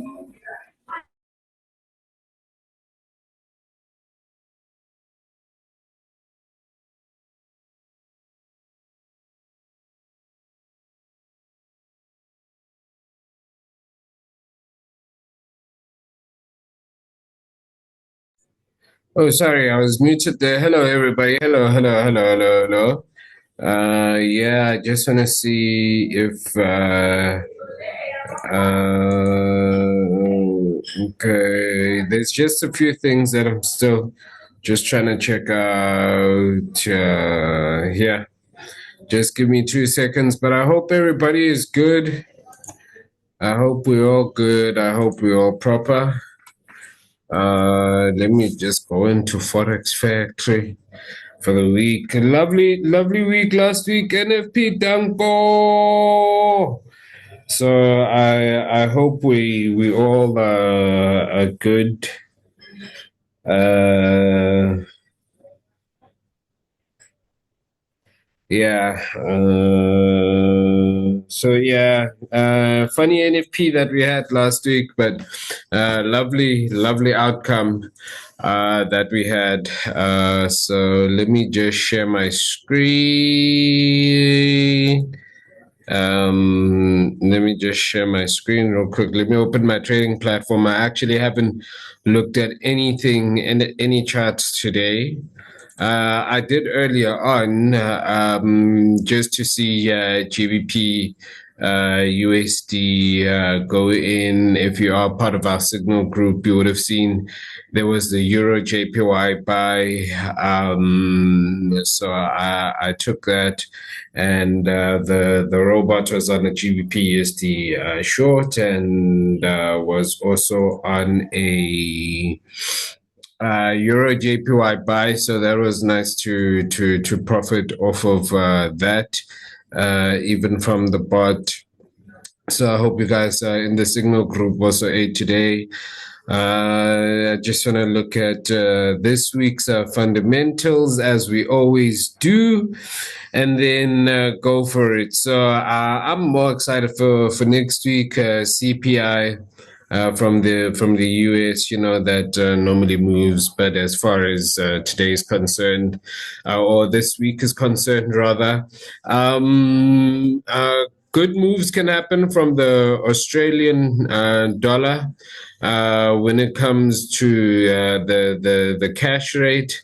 Oh, sorry, I was muted there. Hello, everybody. Hello, hello, hello, hello, hello. Yeah, I just want to see if okay. There's just a few things that I'm still just trying to check out. Yeah, just give me 2 seconds. But I hope everybody is good. I hope we're all good. I hope we're all proper. Let me just go into Forex Factory for the week. A lovely, lovely week last week. NFP Danko. So I hope we all are good. Uh, yeah. So yeah. Funny NFP that we had last week, but lovely, lovely outcome that we had. So let me just share my screen. Let me just share my screen real quick. Let me open my trading platform. I actually haven't looked at anything in any charts today. I did earlier on just to see GBP, USD go in. If you are part of our signal group, you would have seen there was the Euro JPY buy. So I took that, and the robot was on a GBP USD short, and was also on a Euro JPY buy, so that was nice to profit off of that, even from the bot. So I hope you guys in the signal group also ate today. I just want to look at this week's fundamentals as we always do, and then go for it. So I'm more excited for next week. CPI from the US, that normally moves. But as far as today is concerned, or this week is concerned, rather, good moves can happen from the Australian dollar when it comes to the cash rate.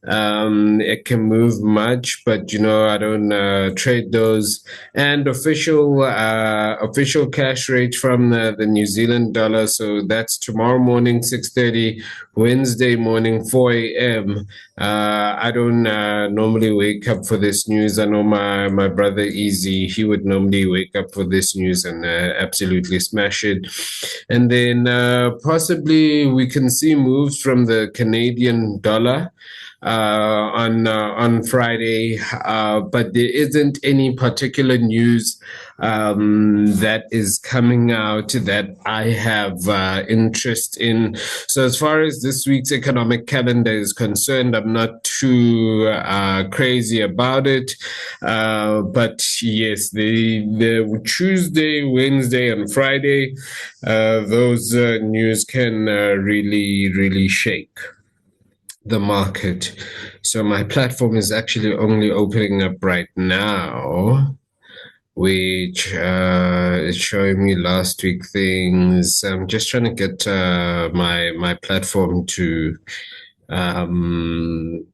It can move much, but I don't trade those. And official cash rate from the New Zealand dollar. So that's tomorrow morning 6:30, Wednesday morning 4 a.m. I don't normally wake up for this news. I know my brother Easy, he would normally wake up for this news and absolutely smash it. And then possibly we can see moves from the Canadian dollar on Friday, but there isn't any particular news that is coming out that I have interest in. So as far as this week's economic calendar is concerned, I'm not too crazy about it. But yes, the Tuesday, Wednesday, and Friday, those news can really, really shake the market. So my platform is actually only opening up right now, which is showing me last week things. I'm just trying to get my platform to come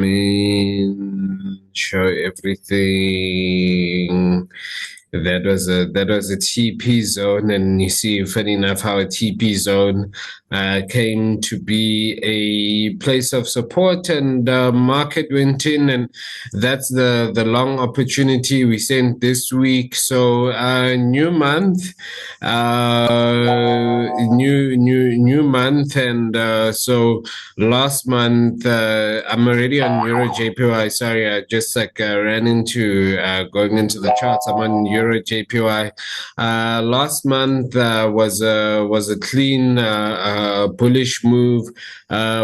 in, show everything. That was a TP zone, and you see, funny enough, how a TP zone came to be a place of support, and market went in, and that's the long opportunity we sent this week. So new month, new month, and so last month I'm already on Euro JPY. Sorry, I just ran into going into the charts. I'm on Euro JPY. Last month was a clean bullish move.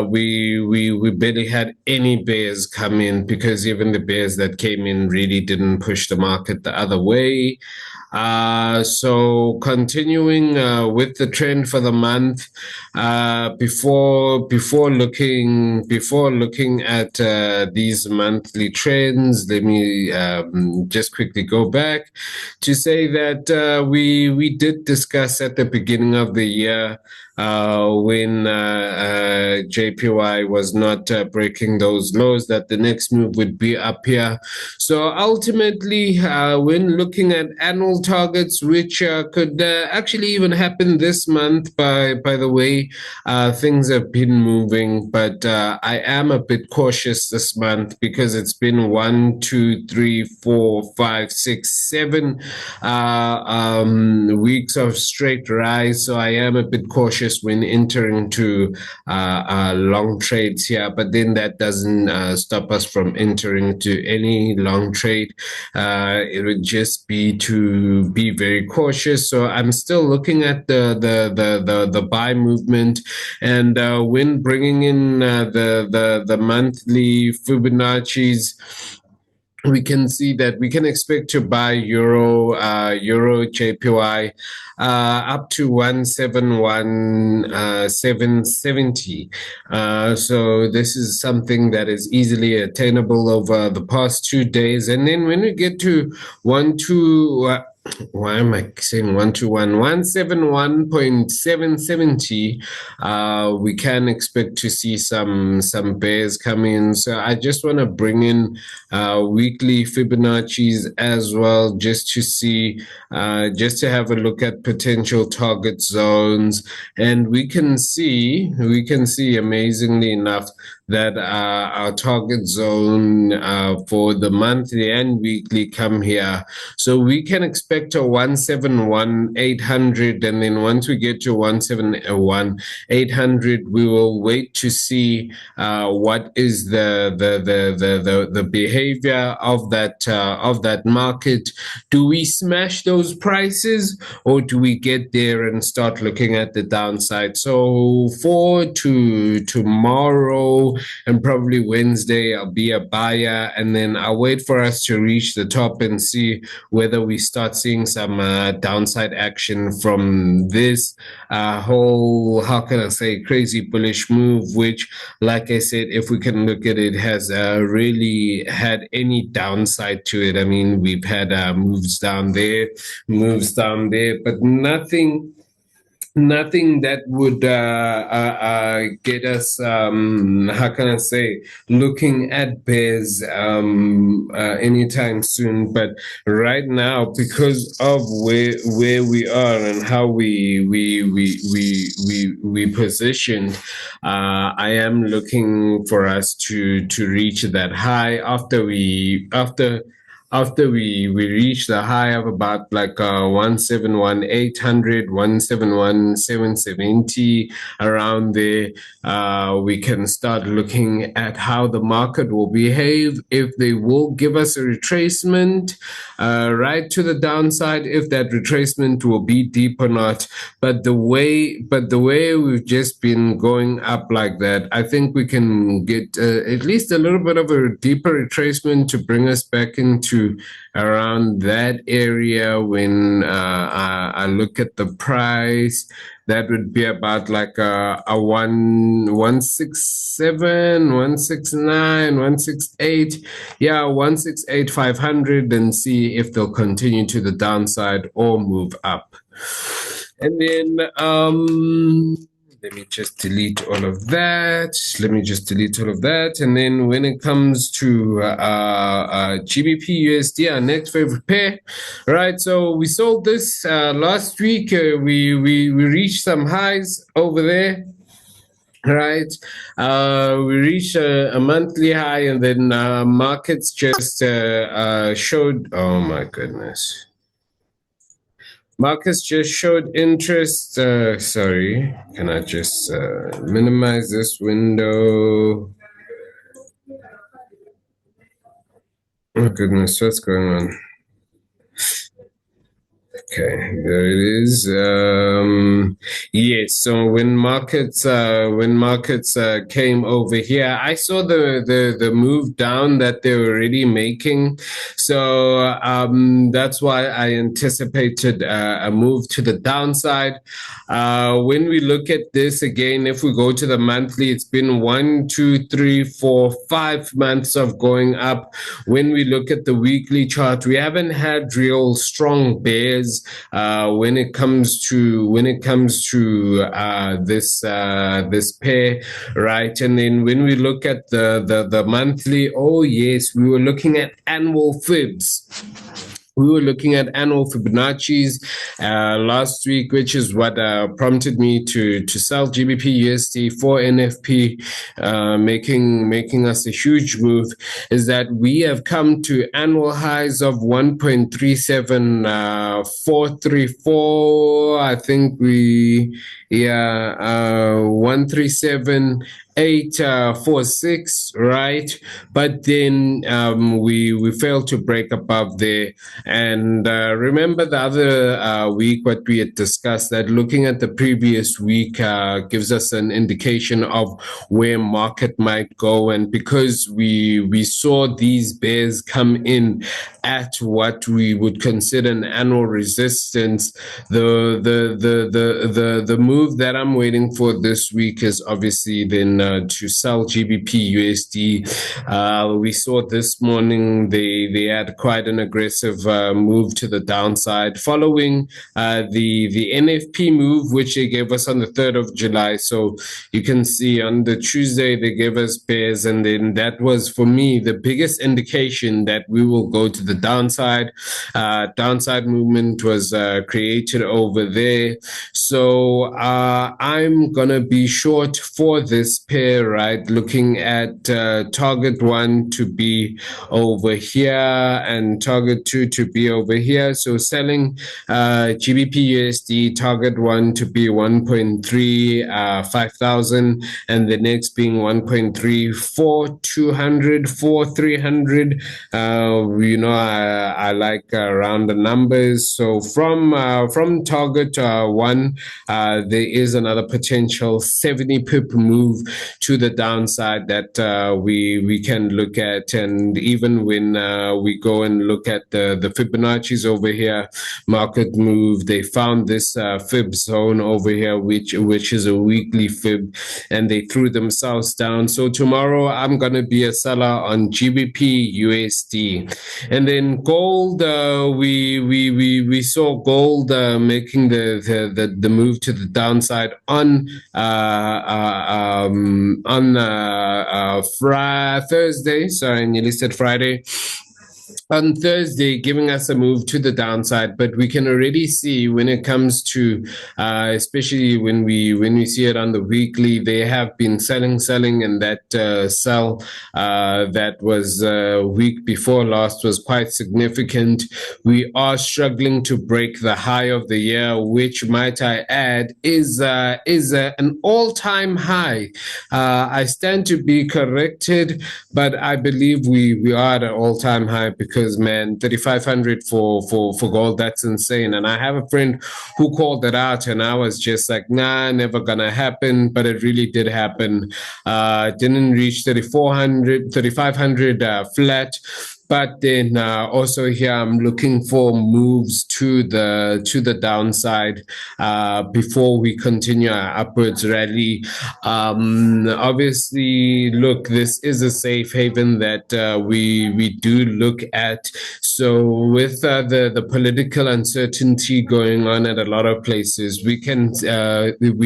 We barely had any bears come in, because even the bears that came in really didn't push the market the other way. So continuing with the trend for the month, before looking at these monthly trends, let me just quickly go back to say that we did discuss at the beginning of the year when JPY was not breaking those lows, that the next move would be up here. So ultimately, when looking at annual targets, which could actually even happen this month, by the way, things have been moving, but I am a bit cautious this month because it's been 1, 2, 3, 4, 5, 6, 7 weeks of straight rise. So I am a bit cautious when entering into long trades here, but then that doesn't stop us from entering to any long trade. It would just be to be very cautious. So I'm still looking at the buy movement, and when bringing in the monthly Fibonacci's, we can see that we can expect to buy euro JPY up to 171,770. So this is something that is easily attainable over the past 2 days. And then when we get to 171.770, we can expect to see some bears come in. So I just want to bring in weekly Fibonacci's as well, just to see, just to have a look at potential target zones. And we can see amazingly enough that our target zone for the monthly and weekly come here. So we can expect a 171,800, and then once we get to 171,800, we will wait to see what is the behavior of that market. Do we smash those prices, or do we get there and start looking at the downside? So for tomorrow and probably Wednesday, I'll be a buyer, and then I'll wait for us to reach the top and see whether we start seeing some downside action from this whole, how can I say, crazy bullish move, which, like I said, if we can look at it, has really had any downside to it. I mean, we've had moves down there, but nothing that would get us, how can I say, looking at bears anytime soon. But right now, because of where we are and how we positioned, I am looking for us to reach that high after we reach the high of about like 171,800, 171,770, around there, we can start looking at how the market will behave, if they will give us a retracement right to the downside, if that retracement will be deep or not. But the way we've just been going up like that, I think we can get at least a little bit of a deeper retracement to bring us back into around that area. When I look at the price, that would be about like a 167, 169, 168, yeah, 168,500, and see if they'll continue to the downside or move up. And then let me just delete all of that. And then when it comes to GBP USD, our next favorite pair, right? So we sold this last week. We reached some highs over there. Right. We reached a monthly high, and then markets just showed, oh my goodness. Marcus just showed interest. Sorry, can I just minimize this window? Oh goodness, what's going on? Okay, there it is. Yes, so when markets came over here, I saw the move down that they were already making. So that's why I anticipated a move to the downside. When we look at this again, if we go to the monthly, it's been 1, 2, 3, 4, 5 months of going up. When we look at the weekly chart, we haven't had real strong bears when it comes to this pair, right? And then when we look at the monthly, oh yes, we were looking at annual fibs. We were looking at annual Fibonacci's last week, which is what prompted me to sell GBP USD for NFP, making us a huge move. Is that we have come to annual highs of 1.37434. I think 137.846, right? But then we failed to break above there. And remember the other week what we had discussed, that looking at the previous week gives us an indication of where market might go. And because we saw these bears come in at what we would consider an annual resistance, the move that I'm waiting for this week is obviously then to sell GBP USD. We saw this morning they had quite an aggressive move to the downside following the NFP move, which they gave us on the 3rd of July. So you can see on the Tuesday they gave us bears, and then that was for me the biggest indication that we will go to the downside. Downside movement was created over there. So I'm gonna be short for this pair, right? Looking at target 1 to be over here and target 2 to be over here. So selling GBP USD, target 1 to be 1.35,000, and the next being 1.34200 for 300. I like round the numbers. So from target 1, there is another potential 70 pip move to the downside that we can look at. And even when we go and look at the Fibonacci's over here, market move, they found this fib zone over here, which is a weekly fib, and they threw themselves down. So tomorrow I'm gonna be a seller on GBP USD. And then gold, we saw gold making the move to the downside on Thursday. Sorry, I nearly said Friday. On Thursday, giving us a move to the downside, but we can already see when it comes to, especially when we see it on the weekly, they have been selling, and that sell that was week before last was quite significant. We are struggling to break the high of the year, which, might I add, is an all-time high. I stand to be corrected, but I believe we are at an all-time high, because man, 3,500 for gold, that's insane. And I have a friend who called it out, and I was just like, nah, never gonna happen. But it really did happen. Didn't reach 3,500 flat. But then also here, I'm looking for moves to the downside before we continue our upwards rally. Obviously, look, this is a safe haven that we do look at. So with the political uncertainty going on at a lot of places, we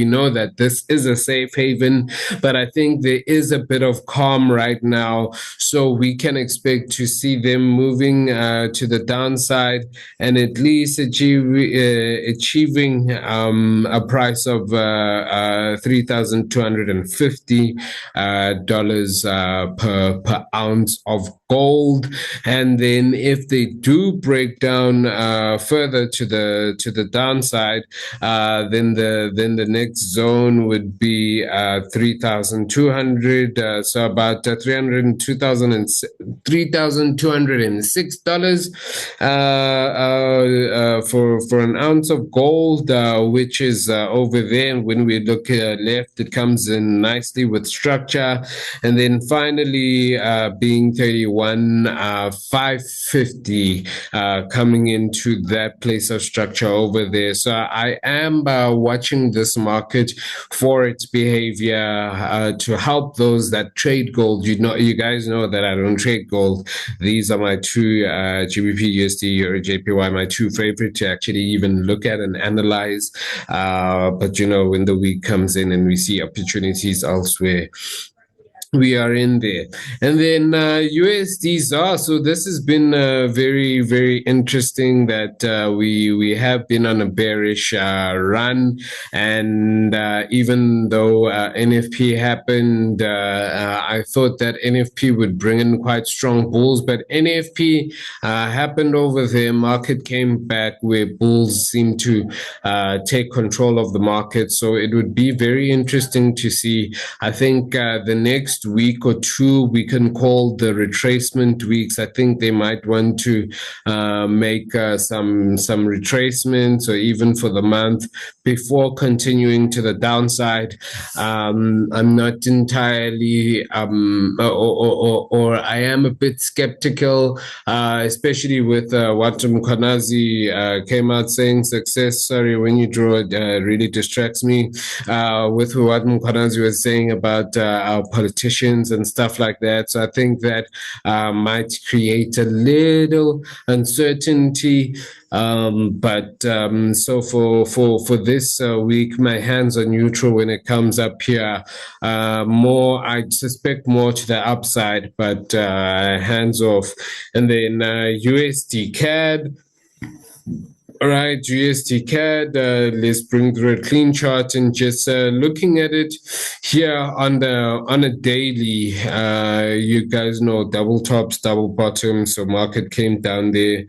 know that this is a safe haven, but I think there is a bit of calm right now. So we can expect to see them moving to the downside, and at least achieving a price of $3,250 per ounce of gold, and then if they do break down further to the downside, then the next zone would be 3,200, so about 3,206 for an ounce of gold, which is over there. And when we look left, it comes in nicely with structure, and then finally being 31,550 coming into that place of structure over there. So I am watching this market for its behavior to help those that trade gold. You guys know that I don't trade gold. These are my two GBP USD or JPY, my two favorite to actually even look at and analyze. But when the week comes in and we see opportunities elsewhere, we are in there. And then USD ZAR. So this has been very, very interesting that we have been on a bearish run. And even though NFP happened, I thought that NFP would bring in quite strong bulls, but NFP happened over there. Market came back where bulls seem to take control of the market. So it would be very interesting to see. I think the next week or two we can call the retracement weeks. I think they might want to make some retracements, or even for the month, before continuing to the downside. I'm not entirely or I am a bit skeptical, especially with what Mkhwanazi came out saying. Success, sorry, when you draw it really distracts me, with what Mkhwanazi was saying about our politicians and stuff like that. So I think that might create a little uncertainty. So for this week, my hands are neutral when it comes up here. I suspect more to the upside, but hands off. And then USD CAD. All right, USD CAD, let's bring through a clean chart and just looking at it here on a daily. You guys know double tops, double bottoms. So market came down there.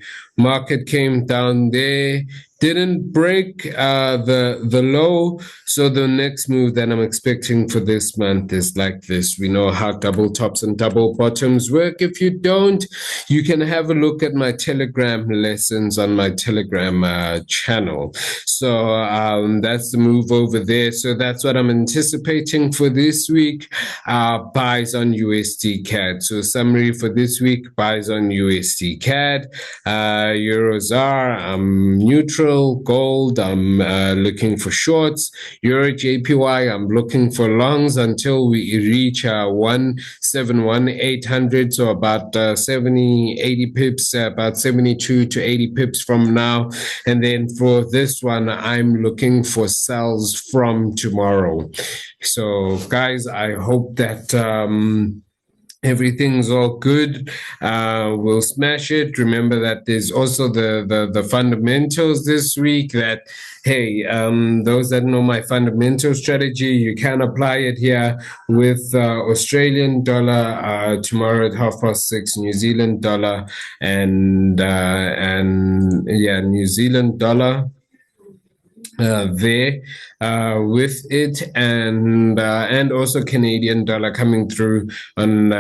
Didn't break the low. So the next move that I'm expecting for this month is like this. We know how double tops and double bottoms work. If you don't, you can have a look at my Telegram lessons on my Telegram channel. So that's the move over there. So that's what I'm anticipating for this week. Buys on USD CAD. So summary for this week: buys on USD CAD. Euros are neutral. Gold, I'm looking for shorts. Euro JPY, I'm looking for longs until we reach 171,800. So about 80 pips, about 72 to 80 pips from now. And then for this one, I'm looking for sells from tomorrow. So guys, I hope that everything's all good. We'll smash it. Remember that there's also the fundamentals this week that, hey, those that know my fundamental strategy, you can apply it here with Australian dollar tomorrow at 6:30, New Zealand dollar, and New Zealand dollar there with it, and also Canadian dollar coming through on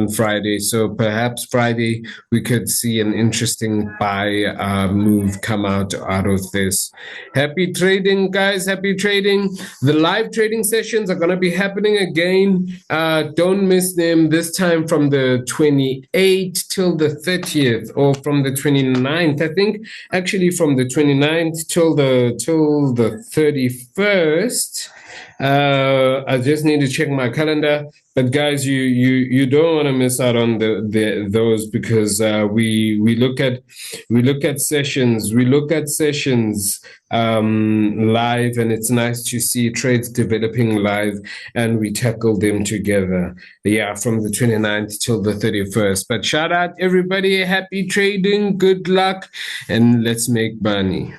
Friday. So perhaps Friday we could see an interesting buy move come out of this. Happy trading, guys. Happy trading. The live trading sessions are going to be happening again. Don't miss them. This time from the 28th till the 30th, or from the 29th. I think actually from the 29th till the 31st. I just need to check my calendar. But guys, you don't want to miss out on those, because we look at sessions. We look at sessions live, and it's nice to see trades developing live, and we tackle them together. Yeah, from the 29th till the 31st. But shout out everybody, happy trading, good luck, and let's make money.